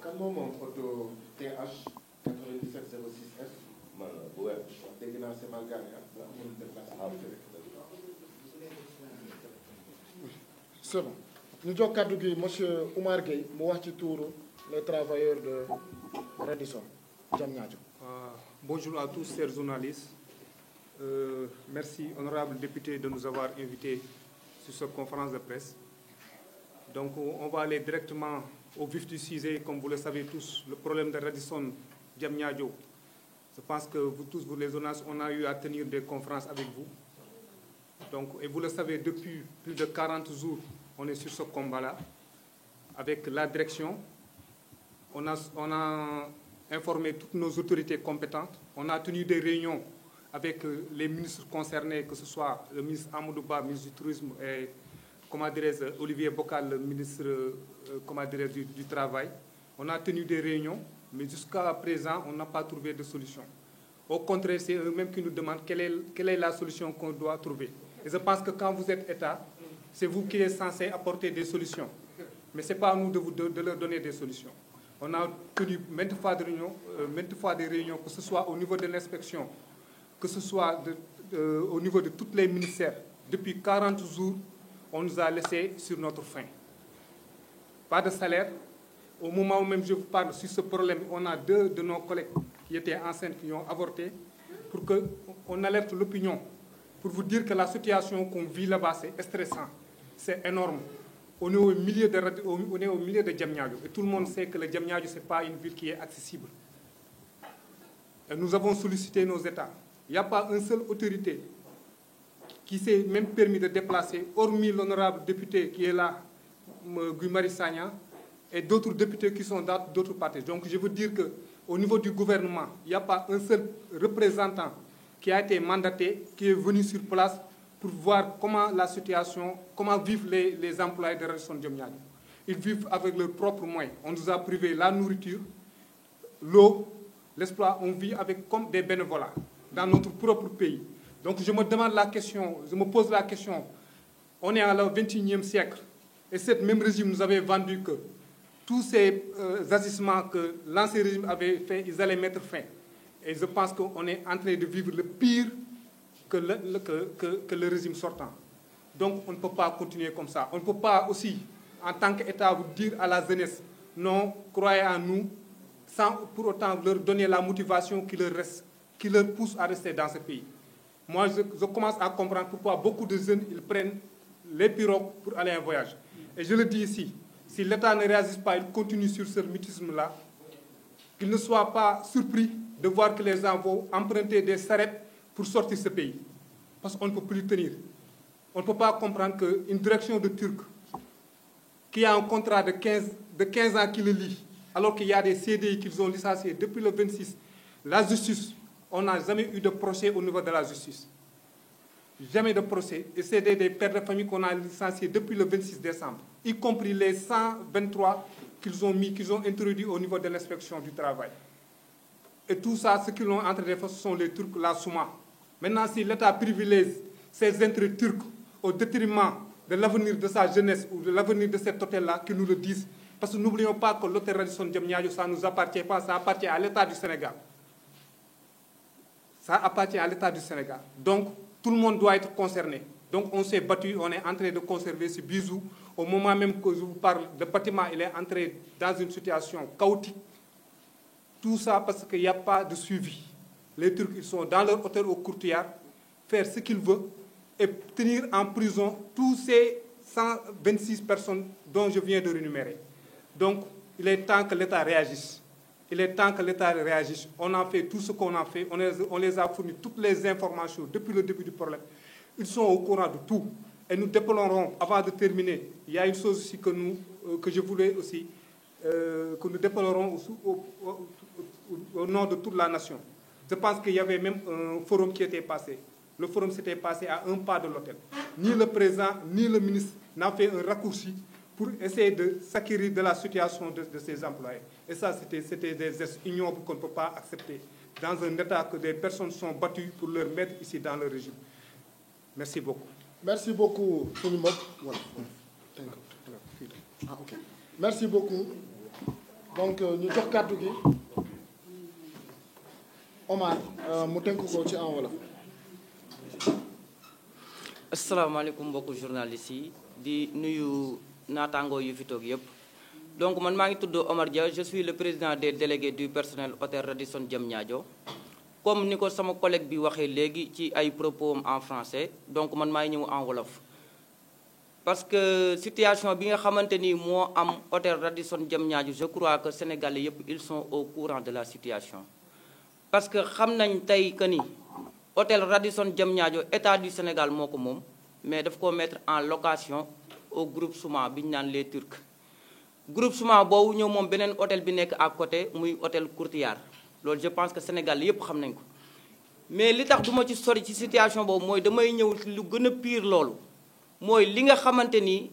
kan moom auto TH 9706F. man la bu wér. dégg naa c'est mal garé ah amul déplacement. C'est bon ñu jox kàddu gi monsieur Oumar Gueye mu wax ci tuuru les travailleurs de Radisson Diamniadio. Bonjour à tous, chers journalistes. Merci, honorable député, de nous avoir invités sur cette conférence de presse. Donc, on va aller directement au vif du sujet. Comme vous le savez tous, le problème de Radisson Diamniadio. Je pense que vous tous, vous les journalistes, on a eu à tenir des conférences avec vous. Donc, et vous le savez, depuis plus de 40 jours, on est sur ce combat-là. Avec la direction, on a informé toutes nos autorités compétentes. On a tenu des réunions avec les ministres concernés, que ce soit le ministre Amadou Ba, ministre du Tourisme, et Olivier Bocal, le ministre du Travail. On a tenu des réunions, mais jusqu'à présent, on n'a pas trouvé de solution. Au contraire, c'est eux-mêmes qui nous demandent quelle est la solution qu'on doit trouver. Et je pense que quand vous êtes État, c'est vous qui êtes censé apporter des solutions. Mais ce n'est pas à nous de leur donner des solutions. On a tenu maintes fois des réunions, que ce soit au niveau de l'inspection, que ce soit au niveau de tous les ministères. Depuis 40 jours, on nous a laissés sur notre faim. Pas de salaire. Au moment où même je vous parle sur ce problème, on a 2 de nos collègues qui étaient enceintes qui ont avorté, pour qu'on alerte l'opinion, pour vous dire que la situation qu'on vit là-bas, c'est stressant, c'est énorme. On est au milieu de Diamniadio, et tout le monde sait que le Diamniadio, ce n'est pas une ville qui est accessible. Et nous avons sollicité nos États. Il n'y a pas une seule autorité qui s'est même permis de déplacer, hormis l'honorable député qui est là, Guy Marius Sagna, et d'autres députés qui sont dans d'autres partis. Donc je veux dire qu'au niveau du gouvernement, il n'y a pas un seul représentant qui a été mandaté, qui est venu sur place pour voir comment la situation, comment vivent les employés de Radisson Diamniadio. Ils vivent avec leurs propres moyens. On nous a privé la nourriture, l'eau, l'espoir. On vit comme des bénévolats dans notre propre pays. Donc je me pose la question, on est à le 21e siècle, et ce même régime nous avait vendu que tous ces agissements que l'ancien régime avait fait, ils allaient mettre fin. Et je pense qu'on est en train de vivre le pire que le régime sortant. Donc on ne peut pas continuer comme ça. On ne peut pas aussi, en tant qu'État, vous dire à la jeunesse, non, croyez en nous, sans pour autant leur donner la motivation qui leur pousse à rester dans ce pays. Moi, je commence à comprendre pourquoi beaucoup de jeunes ils prennent les pirogues pour aller en voyage. Et je le dis ici, si l'État ne réagit pas, il continue sur ce mutisme-là, qu'il ne soit pas surpris de voir que les gens vont emprunter des charrettes pour sortir ce pays. Parce qu'on ne peut plus tenir. On ne peut pas comprendre qu'une direction de Turc, qui a un contrat de 15 ans qui le lie, alors qu'il y a des CDI qu'ils ont licenciés depuis le 26, la justice, on n'a jamais eu de procès au niveau de la justice. Jamais de procès. Et c'est des pères de famille qu'on a licenciés depuis le 26 décembre, y compris les 123 qu'ils ont introduits au niveau de l'inspection du travail. Et tout ça, ce qu'ils ont entre les forces, ce sont les Turcs, la Souma. Maintenant, si l'État privilège ces intérêts turcs au détriment de l'avenir de sa jeunesse ou de l'avenir de cet hôtel-là, qu'ils nous le disent. Parce que n'oublions pas que l'hôtel Radisson Diamniadio, ça ne nous appartient pas, ça appartient à l'État du Sénégal. Ça appartient à l'État du Sénégal. Donc, tout le monde doit être concerné. Donc, on s'est battu, on est en train de conserver ce bisou. Au moment même que je vous parle, le bâtiment il est entré dans une situation chaotique. Tout ça parce qu'il n'y a pas de suivi. Les Turcs, ils sont dans leur hôtel au courtier, faire ce qu'ils veulent et tenir en prison tous ces 126 personnes dont je viens de rémunérer. Donc, il est temps que l'État réagisse. Il est temps que l'État réagisse. On a fait tout ce qu'on a fait. On les a fourni toutes les informations depuis le début du problème. Ils sont au courant de tout. Et nous déplorons, avant de terminer, il y a une chose aussi que je voulais aussi, que nous déplorons au nom de toute la nation. Je pense qu'il y avait même un forum qui était passé. Le forum s'était passé à un pas de l'hôtel. Ni le président, ni le ministre n'a fait un raccourci pour essayer de s'acquérir de la situation de ces employés. Et ça, c'était des gestes ignobles qu'on ne peut pas accepter dans un État que des personnes sont battues pour leur mettre ici dans le régime. Merci beaucoup. Merci beaucoup, Voilà. Ah, okay. Merci beaucoup. donc ñu jox kàddu gi Omar mu tënk ko ci enveloppe. asalaamaaleykum mbokku journalistes yi di nuyu naataangoo yu fi toog yëpp donc man maa ngi tudd Omar Dia je suis le président des délégués du personnel hôtel Radisson Diamniadio comme ni ko sama collègue bi waxee léegi ci ay propos en français donc man maay ñëw en wolof. parce que situation bi nga xamante ni moo am hôtel Radisson Diamniadio je crois que sénégalais yëpp ils sont au courant de la situation parce que xam nañ tey que ni. hôtel Radisson Diamniadio état du Sénégal moo ko moom mais daf ko mettre en location au groupe Souma bi ñu naan les Turcs groupe Souma boobu ñëw moom beneen hôtel bi nekk à côté muy hôtel Courtillard loolu je pense que Sénégal yépp xam nañ ko mais li tax duma ci sori ci situation boobu mooy damay ñëw lu gën a pire loolu mooy li nga xamante ni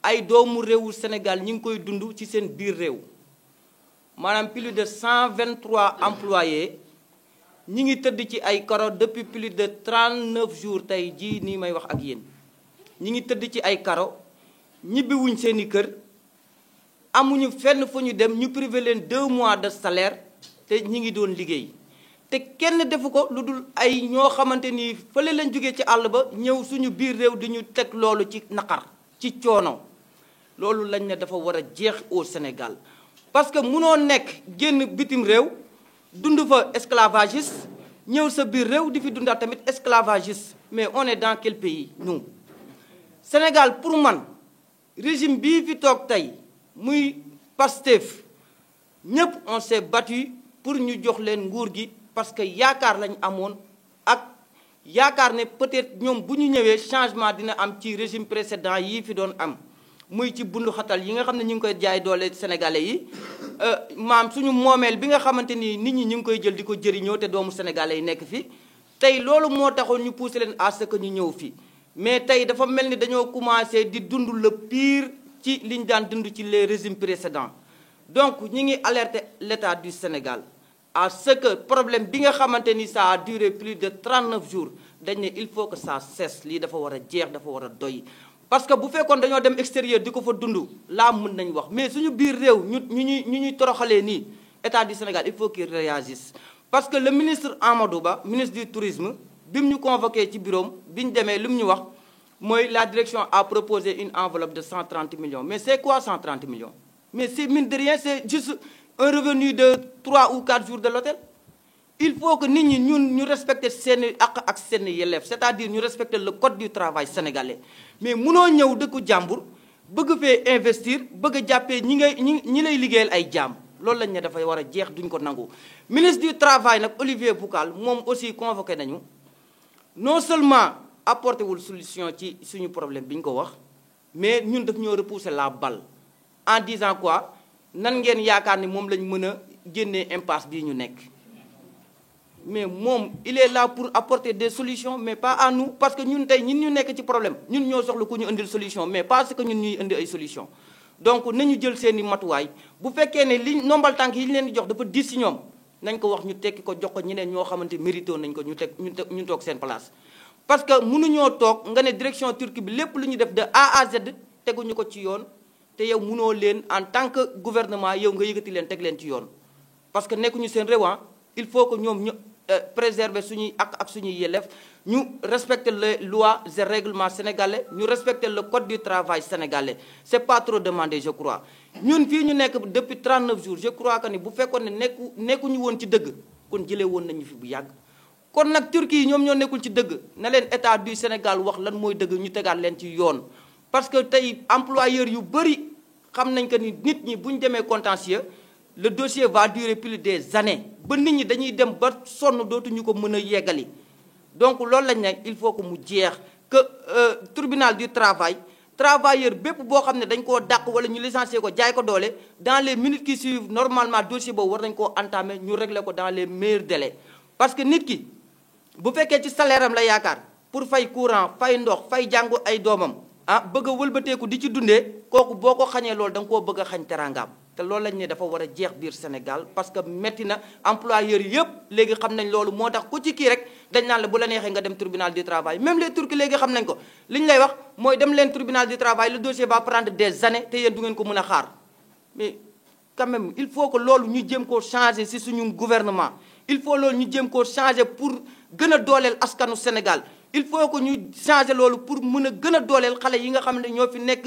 ay doomu réewu Sénégal ñi ngi koy dund ci seen biir réew maanaam plus de 123 employés ñi ngi tëdd ci ay karo depuis plus de 39 jours tey jii nii may wax ak yéen ñi ngi tëdd ci ay karo ñibbiwuñ seeni kër amuñu fenn fu ñu dem ñu privé leen 2 mois de salaire te ñi ngi doon liggéey te kenn defu ko lu dul ay ñoo xamante ni fële lañ jógee ci àll ba ñëw suñu biir réew di ñu teg loolu ci naqar ci coono loolu lañ ne dafa war a jeex au Sénégal parce que munoo nekk génn bitim réew dund fa esclavagiste ñëw sa biir réew di fi dundaat tamit esclavagiste mais on est dans quel pays nous Sénégal pour man régime bii fi toog tey muy Pastef ñëpp on s'est battu pour ñu jox leen nguur gi parce que yaakaar lañ amoon ak yaakaar ne peut-être ñoom bu ñu ñëwee changement dina am ci régime précédent yii fi doon am muy ci bundu xatal yi nga xam ne ñu ngi koy jaay doole sénégalais yi maam suñu moomeel bi nga xamante ni nit ñi ñu ngi koy jël di ko jëriñoo te doomu sénégalais yi nekk fi tey loolu moo taxoon ñu poussé leen à ce que ñu ñëw fi mais tey dafa mel ni dañoo commencé di dund le pire ci li ñu daan dund ci les régimes précédents donc ñi ngi alerter l'État du Sénégal à ce que problème bi nga xamante ni ça a duré plus de 39 jours dañ ne il faut que ça cesse lii dafa war a jeex dafa war a doy parce que bu fekkoon dañoo dem extérieur di ko fa dund laa mën nañ wax mais suñu biir réew ñu ñuy toroxalee nii État du Sénégal il faut qu'il réagisse parce que le ministre Amadou Ba ministre du tourisme bi mu ñu convoqué ci bureau bi ñu demee li mu ñu wax mooy la direction a proposé une enveloppe de 130 millions mais c'est quoi 130 millions mais c'est mine de rien c'est juste un revenu de 3 ou 4 jours de l'hôtel il faut que nit ñi ñu respecter seen àq ak seen yelleef c'est-à-dire ñu respecter le code du travail sénégalais mais munoo ñëw dëkku jàmbur bëgg fee investir bëgg a jàppee ñi lay liggéeyal ay jaam loolu lañ ne dafay war a jeex duñ ko nangu. ministre du travail nag Olivier Boucal moom aussi convoqué nañu non seulement apporté wul solution ci suñu problème bi ñu ko wax mais ñun daf ñoo repousser la balle en disant quoi nan ngeen yaakaar ni moom lañ mën a génnee impasse bii ñu nekk. mais moom il est là pour apporter des solutions mais pas à nous parce que ñun tey ñun ñu nekk ci problème ñun ñoo soxla ku ñu indil solution mais parce que ñun ñuy indi ay solution donc nañu jël seeni matuwaay bu fekkee ne li nombal tànk yi ñu leen di jox dafa diis ci ñoom nañ ko wax ñu tekki ko jox ko ñeneen ñoo xamante mérité nañ ko ñu toog seen place. parce que mënuñoo toog nga ne direction turque bi lépp lu ñu def de A à Z teguñu ko ci yoon te yow mënoo leen en tant que gouvernement yow nga yëkkati leen teg leen ci yoon parce que nekkuñu seen réew il faut que ñoom ñu préserver suñuy ak suñuy yelleef ñu respecter les lois et règlements sénégalais ñu respecter le code du travail sénégalais c'est pas trop demandé je crois ñun fii ñu nekk depuis 39 jours je crois que ni bu fekkoon ne nekkuñu woon ci dëgg kon jëlee woon nañu fi bu yàgg kon nag Turquie yi ñoom ñoo nekkul ci dëgg na leen état du Sénégal wax lan mooy dëgg ñu tegaat leen ci yoon parce que tey employeur yu bëri xam nañ que ni nit ñi bu ñu demee contentieux le dossier va durer plus des années ba nit ñi dañuy dem ba sonn dootuñu ko mën a yeggali donc loolu lañ ne il faut que mu jeex que tribunal du travail travailleur bépp boo xam ne dañ koo dàq wala ñu licencier ko jaay ko doole dans les minutes qui suivent normalement dossier boobu war nañ koo entamer ñu régler ko dans les meilleurs délais parce que nit ki bu fekkee ci salaire am la yaakaar pour fay courant fay ndox fay jàngu ay doomam bëgg a wëlbateeku di ci dundee kooku boo ko xañee loolu da nga koo bëgg a xañ teraangaam te loolu lañ ne dafa war a jeex biir Sénégal parce que metti na employeurs yëpp léegi xam nañ loolu moo tax ku ci kii rek dañ naan la bu la neexee nga dem tribunal du travail même les Turcs léegi xam nañ ko li ñu lay wax mooy dem leen tribunal du travail le dossier va prendre des années te yéen du ngeen ko mën a xaar mais quand même il faut que loolu ñu jéem koo changer ci suñu gouvernement il faut loolu ñu jéem koo changer pour gën a dooleel askanu Sénégal il faut que ñu changer loolu pour mën a gën a dooleel xale yi nga xam ne ñoo fi nekk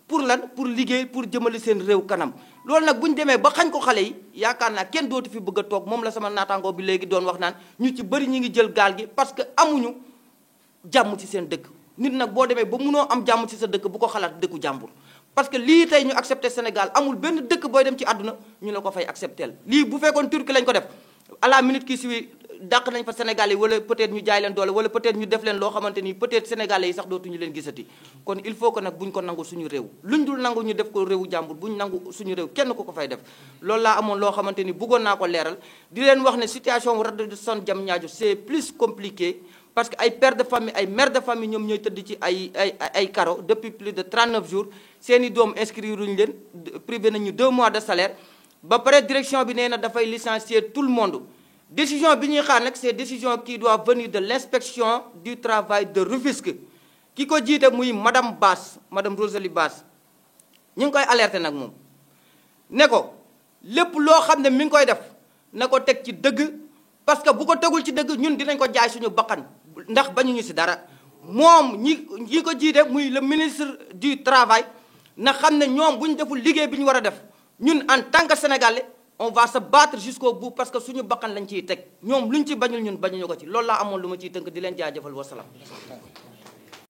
pour lan pour liggéey pour jëmale seen réew kanam loolu nag bu ñu demee ba xañ ko xale yi yaakaar naa kenn dootu fi bëgg a toog moom la sama naataangoo bi léegi doon wax naan ñu ci bëri ñi ngi jël gaal gi parce que amuñu jàmm ci seen dëkk nit nag boo demee ba munoo am jàmm ci sa dëkk bu ko xalaat dëkku jàmbur parce que lii tey ñu accepté Sénégal amul benn dëkk booy dem ci àdduna ñu la ko fay accepté lii bu fekkoon Turquie lañ ko def à la minute qui suit dàq nañ fa Sénégalais yi wala peut-être ñu jaay leen doole wala peut-être ñu def leen loo xamante ni peut-être Sénégalais yi sax dootuñu leen gisati kon il faut que nag buñ ko nangu suñu réew luñ dul nangu ñu def ko réewu jàmbur buñ nangu suñu réew kenn ko fay def loolu laa amoon loo xamante ni bëggoon naa ko leeral di leen wax ne situation Radisson Diamniadio c'est plus compliqué parce que ay pères de famille ay mères de famille ñoom ñooy tëdd ci ay carreaux depuis plus de 39 jours seeni doom inscrire uñu leen privé nañu 2 mois de salaire ba pare direction bi nee na dafay licencier tout le monde décision bi ñuy xaar nag c'est décision qui doit venir de l'inspection du travail de Rufisque ki ko jiite muy madame Bass madame Rosalie Bass ñu ngi koy alerter nag moom ne ko lépp loo xam ne mi ngi koy def na ko teg ci dëgg parce que bu ko tegul ci dëgg ñun dinañ ko jaay suñu bakkan ndax bañuñu ci dara moom ñi ko jiite muy le ministre du travail na xam ne ñoom bu ñu deful liggéey bi ñu war a def ñun en tant que sénégalais on va se battre jusqu'au bout parce que suñu bakkan lañ ciy teg ñoom luñ ci bañul ñun bañuñu ko ci loolu laa amoon lu ma ciy tënk di leen jaajëfal wasalaam